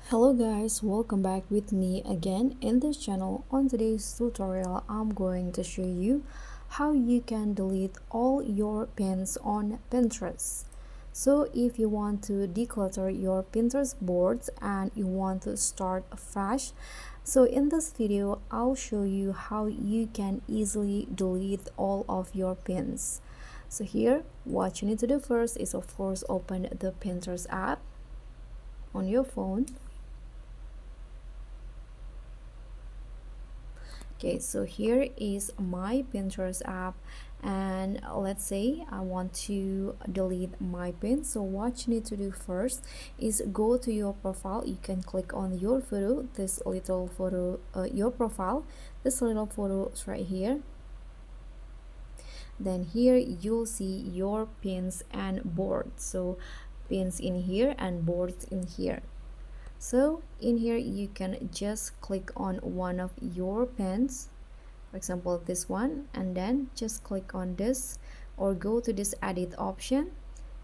Hello guys, welcome back with me again in this channel. On today's tutorial, I'm going to show you how you can delete all your pins on Pinterest. So if you want to declutter your Pinterest boards and you want to start fresh, so in this video, I'll show you how you can easily delete all of your pins. So here, what you need to do first is of course open the Pinterest app on your phone. Okay, so here is my Pinterest app, and let's say I want to delete my pin. So what you need to do first is go to your profile. You can click on your photo, this little photo, your profile, this little photo is right here. Then here you'll see your pins and boards. So pins in here and boards in here. So in here you can just click on one of your pins, for example this one, and then just click on this or go to this edit option,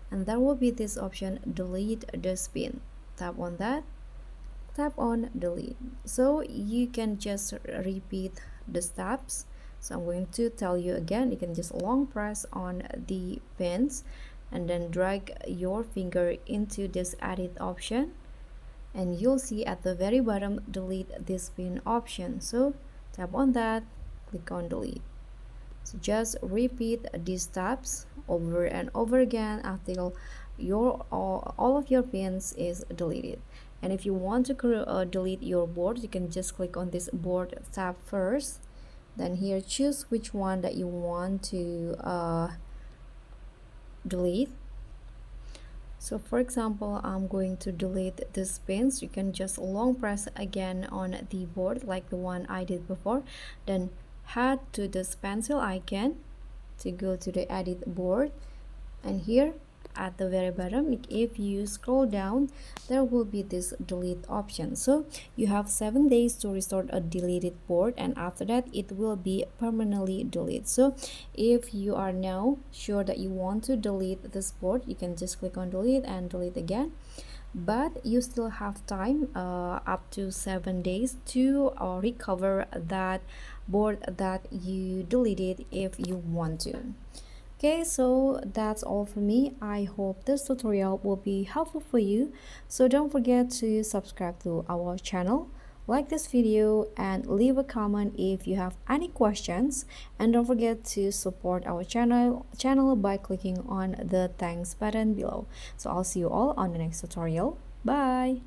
and there will be this option delete this pin. Tap on that, tap on delete. So you can just repeat the steps. So I'm going to tell you again. You can just long press on the pins and then drag your finger into this edit option, and you'll see at the very bottom delete this pin option. So tap on that, click on delete. So just repeat these steps over and over again until your all of your pins is deleted. And if you want to delete your board, you can just click on this board tab first, then here choose which one that you want to delete. So for example, I'm going to delete this pins. You can just long press again on the board like the one I did before, then head to this pencil icon to go to the edit board, and here at the very bottom, if you scroll down, there will be this delete option. So you have 7 days to restore a deleted board, and after that it will be permanently deleted. So if you are now sure that you want to delete this board, you can just click on delete and delete again, but you still have time up to 7 days to recover that board that you deleted if you want to. Okay, so that's all for me. I hope this tutorial will be helpful for you. So don't forget to subscribe to our channel, like this video, and leave a comment if you have any questions. And don't forget to support our channel by clicking on the thanks button below. So I'll see you all on the next tutorial. Bye!